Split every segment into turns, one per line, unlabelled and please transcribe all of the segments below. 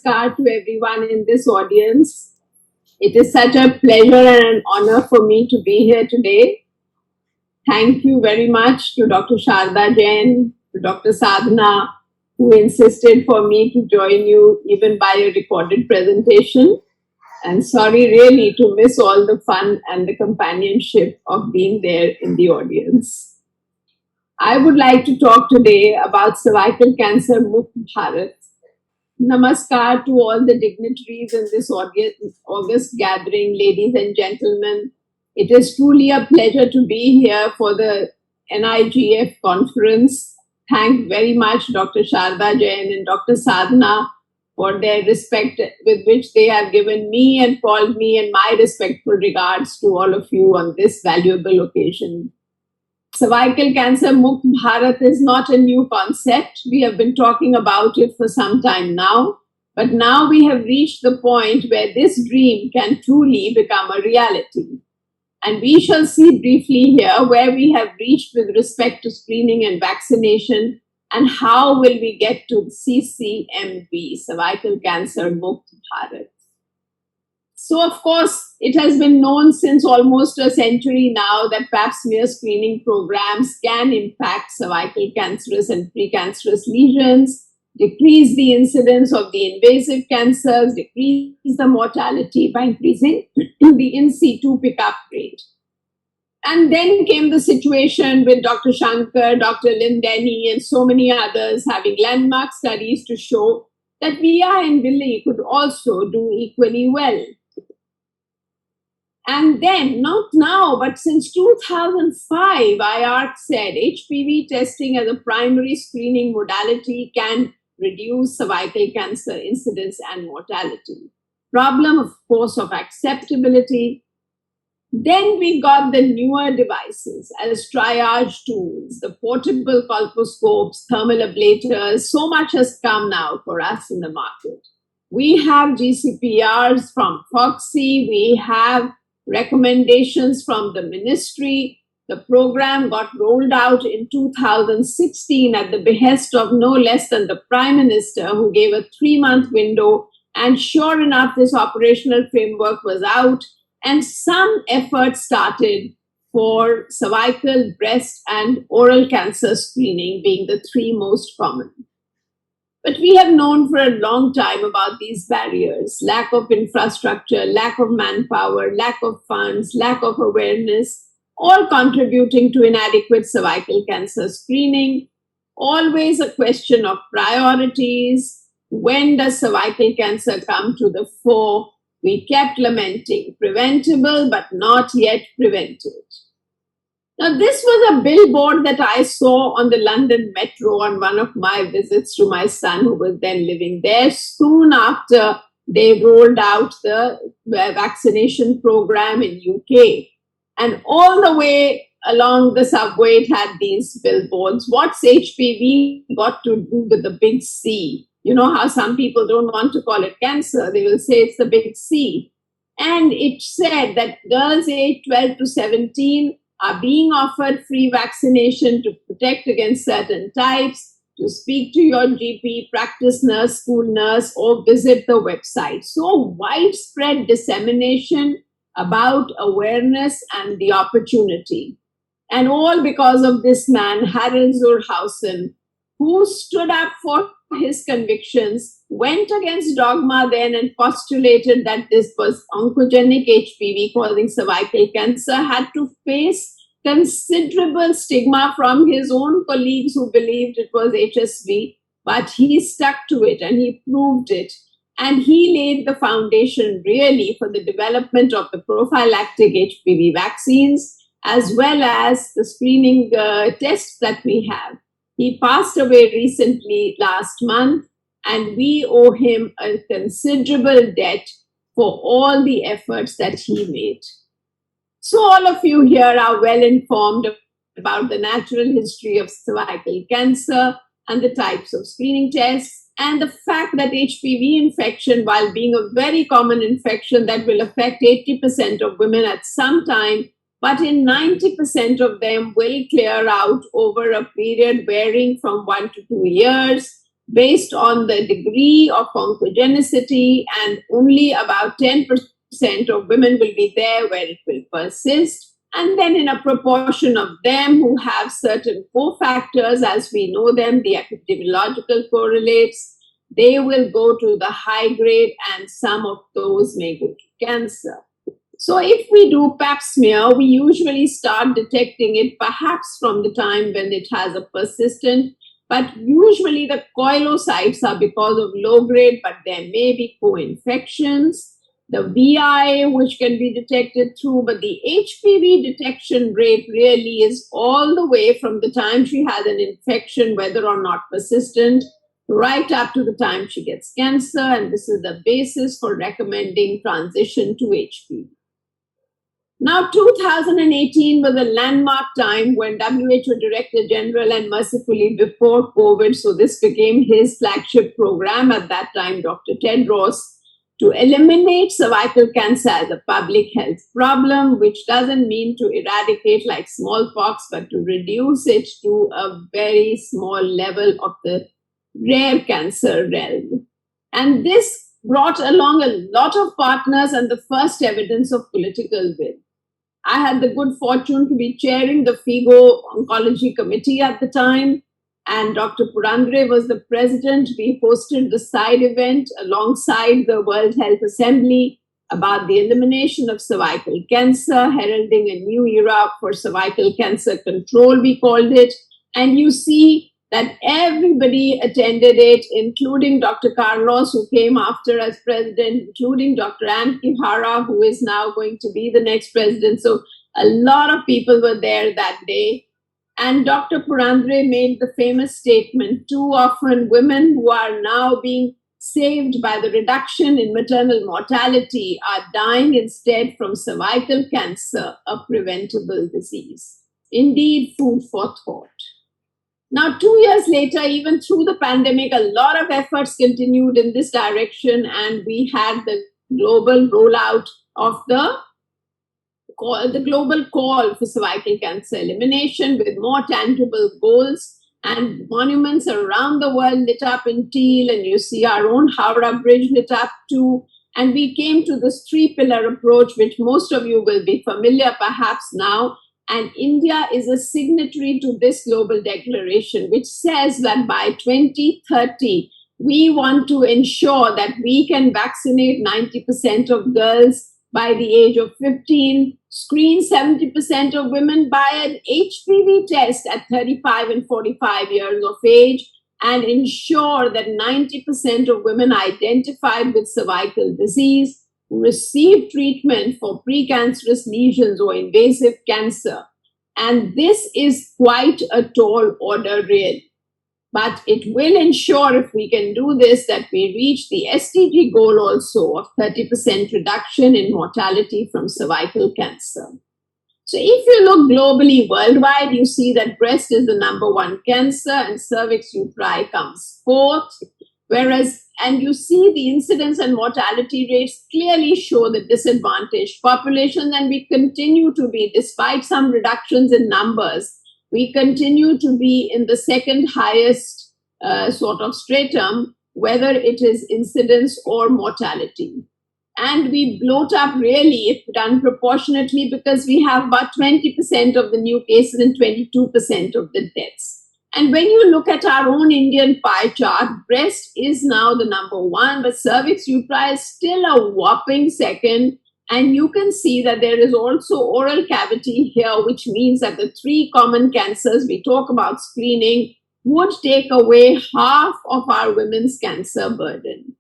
Namaskar to everyone in this audience. It is such a pleasure and an honor for me to be here today. Thank you very much to Dr. Sharda Jain, to Dr. Sadhana, who insisted for me to join you even by a recorded presentation. And sorry really to miss all the fun and the companionship of being there in the audience. I would like to talk today about cervical cancer Mukt Bharat. Namaskar to all the dignitaries in this August gathering, ladies and gentlemen. It is truly a pleasure to be here for the NIGF conference. Thank very much Dr. Sharda Jain and Dr. Sadhana for their respect with which they have given me and called me, and my respectful regards to all of you on this valuable occasion. Cervical cancer Mukt Bharat is not a new concept. We have been talking about it for some time now, but now we have reached the point where this dream can truly become a reality. And we shall see briefly here where we have reached with respect to screening and vaccination, and how will we get to CCMV, Cervical Cancer Mukt Bharat. So, of course, it has been known since almost a century now that pap smear screening programs can impact cervical cancerous and precancerous lesions, decrease the incidence of the invasive cancers, decrease the mortality by increasing the in situ pickup rate. And then came the situation with Dr. Shankar, Dr. Lindeni, and so many others having landmark studies to show that VI and Willi could also do equally well. And then, not now, but since 2005, IARC said HPV testing as a primary screening modality can reduce cervical cancer incidence and mortality. Problem, of course, of acceptability. Then we got the newer devices as triage tools, the portable colposcopes, thermal ablaters. So much has come now for us in the market. We have GCPRs from Foxy, we have recommendations from the ministry. The program got rolled out in 2016 at the behest of no less than the Prime Minister, who gave a 3-month window. And sure enough, this operational framework was out, and some effort started for cervical, breast, and oral cancer screening being the 3 most common. But we have known for a long time about these barriers: lack of infrastructure, lack of manpower, lack of funds, lack of awareness, all contributing to inadequate cervical cancer screening. Always a question of priorities. When does cervical cancer come to the fore? We kept lamenting, preventable but not yet prevented. Now, this was a billboard that I saw on the London Metro on one of my visits to my son, who was then living there, soon after they rolled out the vaccination program in UK. And all the way along the subway, it had these billboards. What's HPV got to do with the big C? You know how some people don't want to call it cancer. They will say it's the big C. And it said that girls aged 12 to 17 are being offered free vaccination to protect against certain types, to speak to your GP, practice nurse, school nurse, or visit the website. So widespread dissemination about awareness and the opportunity. And all because of this man, Harold Zurhausen, who stood up for his convictions, went against dogma then and postulated that this was oncogenic HPV causing cervical cancer, had to face considerable stigma from his own colleagues who believed it was HSV, but he stuck to it and he proved it. And he laid the foundation really for the development of the prophylactic HPV vaccines, as well as the screening tests that we have. He passed away recently last month, and we owe him a considerable debt for all the efforts that he made. So all of you here are well informed about the natural history of cervical cancer and the types of screening tests, and the fact that HPV infection, while being a very common infection that will affect 80% of women at some time, but in 90% of them will clear out over a period varying from 1 to 2 years. based on the degree of oncogenicity, and only about 10% of women will be there where it will persist. And then, in a proportion of them who have certain cofactors, as we know them, the epidemiological correlates, they will go to the high grade, and some of those may go to cancer. So, if we do pap smear, we usually start detecting it perhaps from the time when it has a persistent, but usually the coilocytes are because of low grade, but there may be co-infections. The VI, which can be detected through, but the HPV detection rate really is all the way from the time she has an infection, whether or not persistent, right up to the time she gets cancer. And this is the basis for recommending transition to HPV. Now, 2018 was a landmark time when WHO Director General, and mercifully before COVID, so this became his flagship program at that time, Dr. Tedros, to eliminate cervical cancer as a public health problem, which doesn't mean to eradicate like smallpox, but to reduce it to a very small level of the rare cancer realm. And this brought along a lot of partners and the first evidence of political will. I had the good fortune to be chairing the FIGO Oncology Committee at the time, and Dr. Purandre was the president. We hosted the side event alongside the World Health Assembly about the elimination of cervical cancer, heralding a new era for cervical cancer control, we called it. And you see that everybody attended it, including Dr. Carlos, who came after as president, including Dr. Ann Kihara, who is now going to be the next president. So a lot of people were there that day. And Dr. Purandre made the famous statement, too often women who are now being saved by the reduction in maternal mortality are dying instead from cervical cancer, a preventable disease. Indeed, food for thought. Now, 2 years later, even through the pandemic, a lot of efforts continued in this direction, and we had the global rollout of the global call for cervical cancer elimination with more tangible goals, and monuments around the world lit up in teal, and you see our own Howrah Bridge lit up too. And we came to this three-pillar approach, which most of you will be familiar perhaps now. And India is a signatory to this global declaration, which says that by 2030, we want to ensure that we can vaccinate 90% of girls by the age of 15, screen 70% of women by an HPV test at 35 and 45 years of age, and ensure that 90% of women identified with cervical disease receive treatment for precancerous lesions or invasive cancer. And this is quite a tall order, really. But it will ensure, if we can do this, that we reach the SDG goal also of 30% reduction in mortality from cervical cancer. So if you look globally, worldwide, you see that breast is the number one cancer and cervix uteri comes fourth. And you see the incidence and mortality rates clearly show the disadvantaged population, and we continue to be, despite some reductions in numbers, we continue to be in the second highest sort of stratum, whether it is incidence or mortality. And we bloat up really, if done proportionately, because we have about 20% of the new cases and 22% of the deaths. And when you look at our own Indian pie chart, breast is now the number one, but cervix uteri is still a whopping second. And you can see that there is also oral cavity here, which means that the three common cancers we talk about screening would take away half of our women's cancer burden.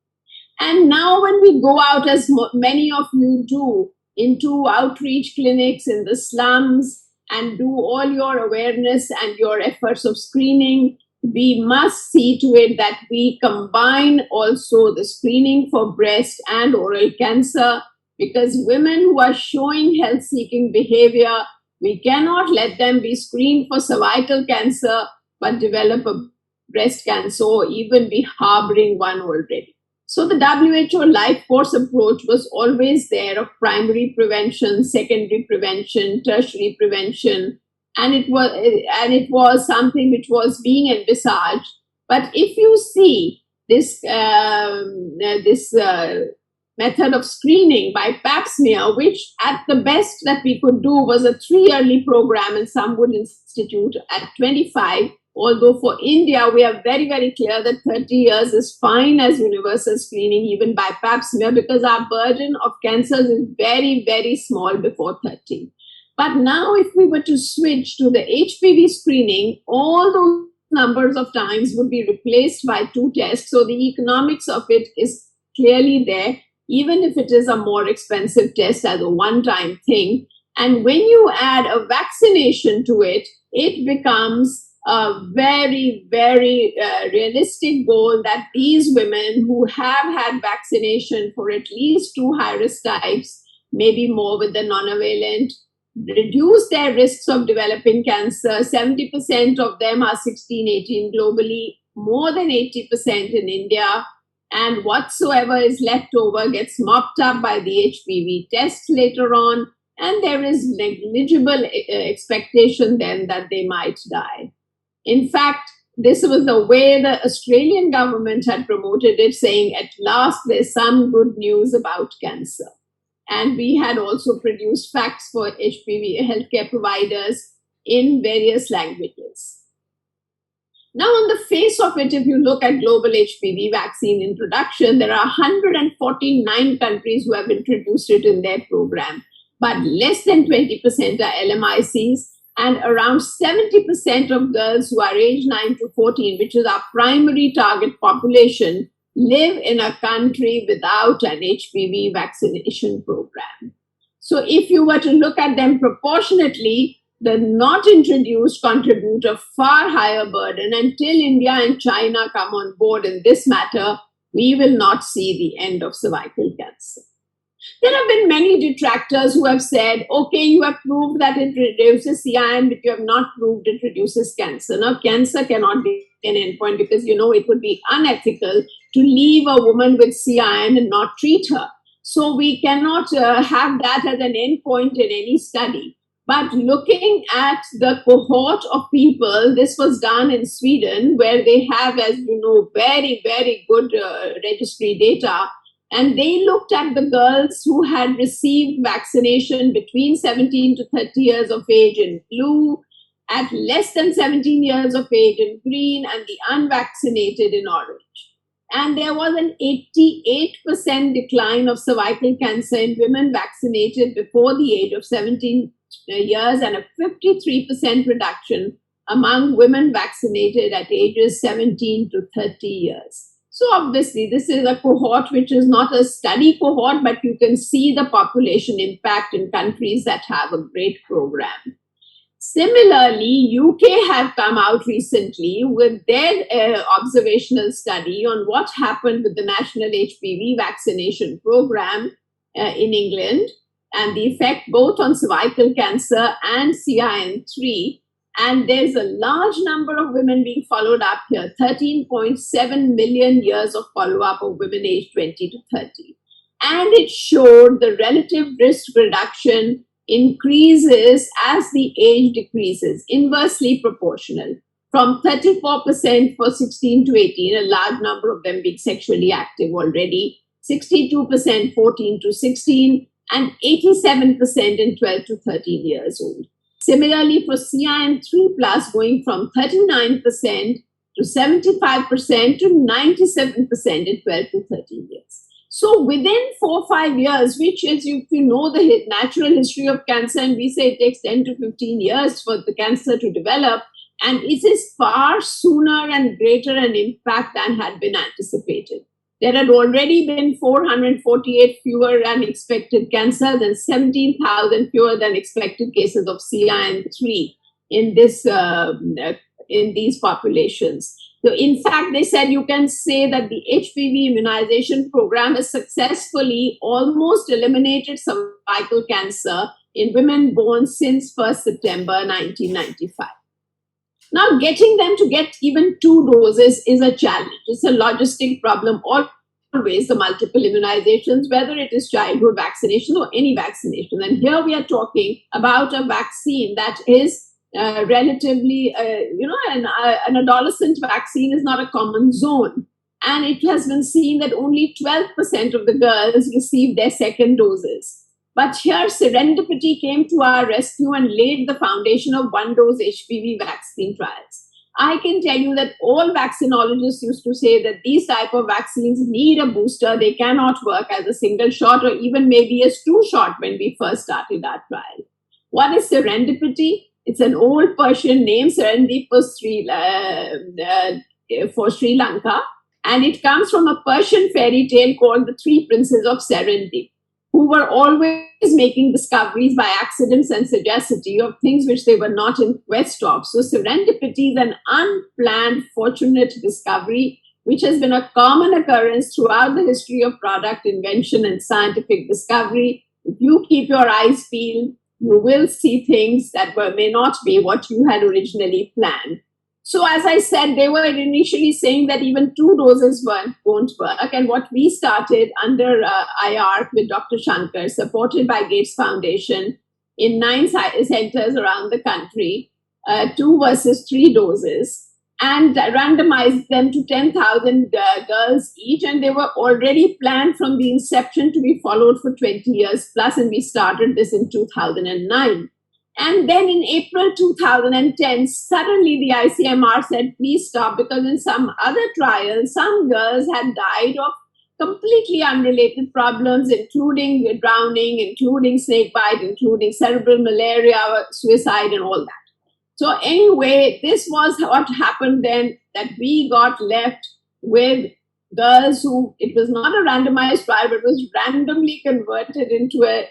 And now when we go out, as many of you do, into outreach clinics in the slums, and do all your awareness and your efforts of screening, we must see to it that we combine also the screening for breast and oral cancer, because women who are showing health-seeking behavior, we cannot let them be screened for cervical cancer but develop a breast cancer or even be harboring one already. So the WHO life course approach was always there of primary prevention, secondary prevention, tertiary prevention, and it was something which was being envisaged. But if you see this method of screening by pap smear, which at the best that we could do was a 3-yearly program in some would institute at 25, although for India, we are very, very clear that 30 years is fine as universal screening, even by pap smear, because our burden of cancers is very, very small before 30. But now, if we were to switch to the HPV screening, all those numbers of times would be replaced by 2 tests. So the economics of it is clearly there, even if it is a more expensive test as a one-time thing. And when you add a vaccination to it, it becomes a very, very realistic goal that these women who have had vaccination for at least 2 high-risk types, maybe more with the non-valent, reduce their risks of developing cancer. 70% of them are 16-18 globally, more than 80% in India. And whatsoever is left over gets mopped up by the HPV test later on. And there is negligible expectation then that they might die. In fact, this was the way the Australian government had promoted it, saying at last there's some good news about cancer. And we had also produced facts for HPV healthcare providers in various languages. Now, on the face of it, if you look at global HPV vaccine introduction, there are 149 countries who have introduced it in their program, but less than 20% are LMICs, and around 70% of girls who are aged 9 to 14, which is our primary target population, live in a country without an HPV vaccination program. So if you were to look at them proportionately, the not introduced contribute a far higher burden. Until India and China come on board in this matter, we will not see the end of cervical cancer. There have been many detractors who have said, okay, you have proved that it reduces CIN, but you have not proved it reduces cancer. Now, cancer cannot be an endpoint because, it would be unethical to leave a woman with CIN and not treat her. So we cannot have that as an endpoint in any study. But looking at the cohort of people, this was done in Sweden, where they have, as you know, very, very good registry data. And they looked at the girls who had received vaccination between 17 to 30 years of age in blue, at less than 17 years of age in green, and the unvaccinated in orange. And there was an 88% decline of cervical cancer in women vaccinated before the age of 17 years, and a 53% reduction among women vaccinated at ages 17 to 30 years. So obviously, this is a cohort which is not a study cohort, but you can see the population impact in countries that have a great program. Similarly, UK have come out recently with their observational study on what happened with the national HPV vaccination program in England, and the effect both on cervical cancer and CIN3. And there's a large number of women being followed up here, 13.7 million years of follow-up of women aged 20 to 30. And it showed the relative risk reduction increases as the age decreases, inversely proportional, from 34% for 16 to 18, a large number of them being sexually active already, 62% 14 to 16, and 87% in 12 to 13 years old. Similarly, for CIN3 plus, going from 39% to 75% to 97% in 12 to 13 years. So within 4 or 5 years, which is, if you know the natural history of cancer, and we say it takes 10 to 15 years for the cancer to develop, and it is far sooner and greater an impact than had been anticipated. There had already been 448 fewer than expected cancers and 17,000 fewer than expected cases of CIN3 in these populations. So in fact, they said you can say that the HPV immunization program has successfully almost eliminated cervical cancer in women born since 1st September 1995. Now, getting them to get even 2 doses is a challenge. It's a logistic problem always, the multiple immunizations, whether it is childhood vaccination or any vaccination. And here we are talking about a vaccine that is relatively, an adolescent vaccine is not a common zone. And it has been seen that only 12% of the girls received their second doses. But here, serendipity came to our rescue and laid the foundation of one-dose HPV vaccine trials. I can tell you that all vaccinologists used to say that these type of vaccines need a booster. They cannot work as a single shot or even maybe as two shot when we first started our trial. What is serendipity? It's an old Persian name, Serendip for Sri Lanka. And it comes from a Persian fairy tale called The Three Princes of Serendip, who were always making discoveries by accidents and sagacity of things which they were not in quest of. So serendipity is an unplanned, fortunate discovery, which has been a common occurrence throughout the history of product invention and scientific discovery. If you keep your eyes peeled, you will see things that may not be what you had originally planned. So as I said, they were initially saying that even two doses won't work. And what we started under IARC with Dr. Shankar, supported by Gates Foundation, in 9 centers around the country, 2 versus 3 doses, and randomized them to 10,000 girls each. And they were already planned from the inception to be followed for 20 years plus. And we started this in 2009. And then in April 2010, suddenly the ICMR said, please stop, because in some other trials, some girls had died of completely unrelated problems, including drowning, including snake bite, including cerebral malaria, suicide, and all that. So anyway, this was what happened then, that we got left with girls who, it was not a randomized trial, but was randomly converted into a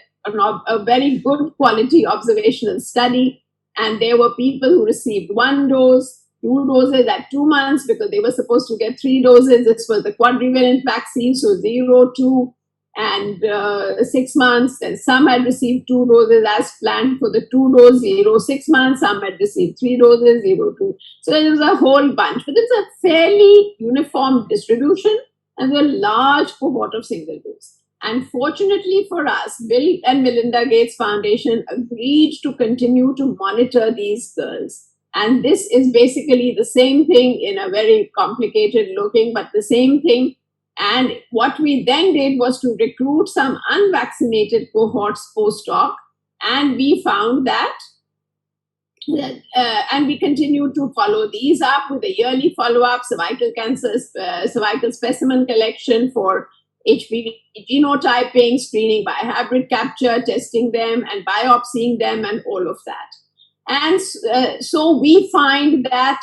very good quality observational study. And there were people who received 1 dose, 2 doses at 2 months, because they were supposed to get 3 doses. This was the quadrivalent vaccine, so 0, 2, and 6 months. And some had received 2 doses as planned for the 2 dose, 0, 6 months. Some had received 3 doses, 0, 2. So there was a whole bunch. But it's a fairly uniform distribution and a large cohort of single dose. And fortunately for us, Bill and Melinda Gates Foundation agreed to continue to monitor these girls. And this is basically the same thing in a very complicated looking, but the same thing. And what we then did was to recruit some unvaccinated cohorts post-hoc. And we found that, and we continue to follow these up with a yearly follow-up, cervical cancer, cervical specimen collection for HPV genotyping, screening by hybrid capture, testing them and biopsying them, and all of that. And so we find that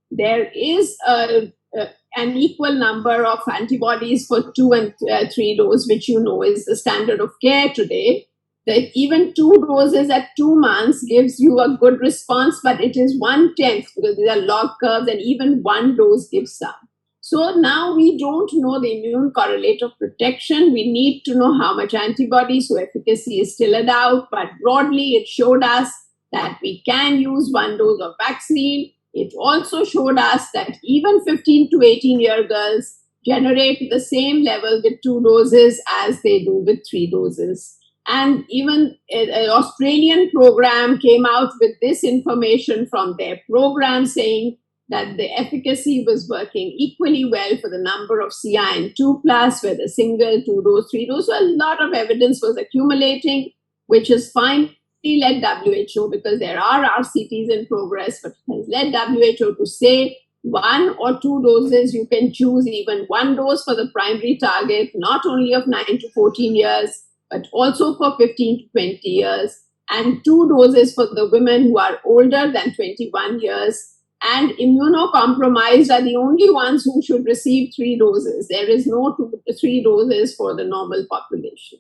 there is an equal number of antibodies for 2 and 3 doses, which you know is the standard of care today. That even 2 doses at 2 months gives you a good response, but it is 1/10 because these are log curves, and even 1 dose gives some. So now we don't know the immune correlate of protection. We need to know how much antibody, so efficacy is still a doubt. But broadly, it showed us that we can use 1 dose of vaccine. It also showed us that even 15 to 18-year girls generate the same level with 2 doses as they do with 3 doses. And even an Australian program came out with this information from their program saying that the efficacy was working equally well for the number of CIN2+, whether single, 2 dose, 3 dose. So a lot of evidence was accumulating, which has finally led WHO, because there are RCTs in progress, but has led WHO to say 1 or 2 doses, you can choose even 1 dose for the primary target, not only of 9 to 14 years, but also for 15 to 20 years, and 2 doses for the women who are older than 21 years. And immunocompromised are the only ones who should receive 3 doses. There is no 2 to 3 doses for the normal population.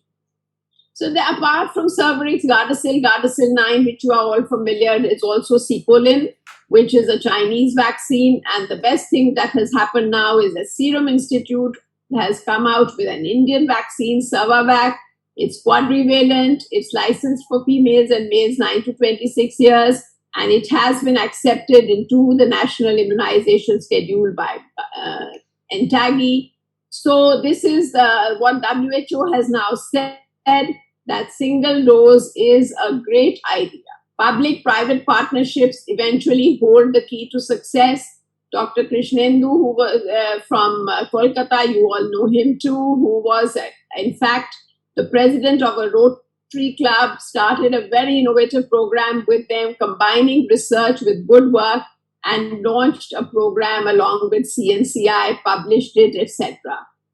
So apart from Cervarix, Gardasil 9, which you are all familiar, it's also Sepolin, which is a Chinese vaccine. And the best thing that has happened now is that Serum Institute has come out with an Indian vaccine, Cervavac. It's quadrivalent. It's licensed for females and males 9 to 26 years. And it has been accepted into the national immunization schedule by NTAGI. So this is what WHO has now said, that single dose is a great idea. Public-private partnerships eventually hold the key to success. Dr. Krishnendu, who was from Kolkata, you all know him too, who was, in fact, the president of a Rotary Club, started a very innovative program with them, combining research with good work, and launched a program along with CNCI, published it, etc.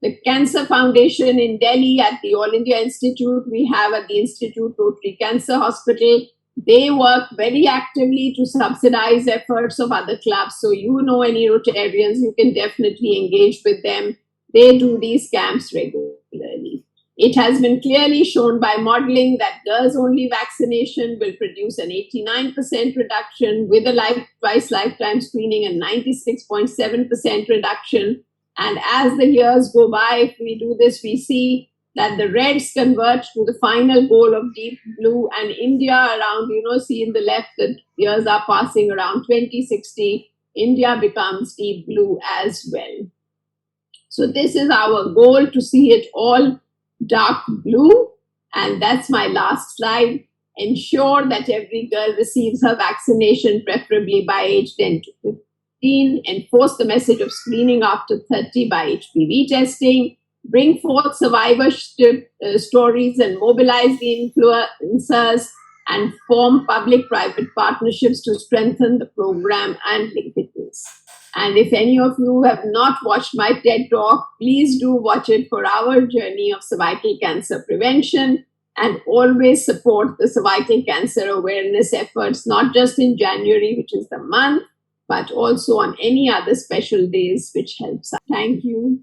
The Cancer Foundation in Delhi at the All India Institute, we have at the Institute Rotary Cancer Hospital. They work very actively to subsidize efforts of other clubs. So you know any Rotarians, you can definitely engage with them. They do these camps regularly. It has been clearly shown by modeling that girls-only vaccination will produce an 89% reduction, with a twice lifetime screening and 96.7% reduction. And as the years go by, if we do this, we see that the reds convert to the final goal of deep blue, and India around, see in the left that years are passing around 2060, India becomes deep blue as well. So this is our goal, to see it all dark blue. And that's my last slide. Ensure that every girl receives her vaccination, preferably by age 10 to 15. Enforce the message of screening after 30 by HPV testing. Bring forth survivorship stories and mobilize the influencers, and form public-private partnerships to strengthen the program and linkages. And if any of you have not watched my TED Talk, please do watch it for our journey of cervical cancer prevention, and always support the cervical cancer awareness efforts, not just in January, which is the month, but also on any other special days which helps us. Thank you.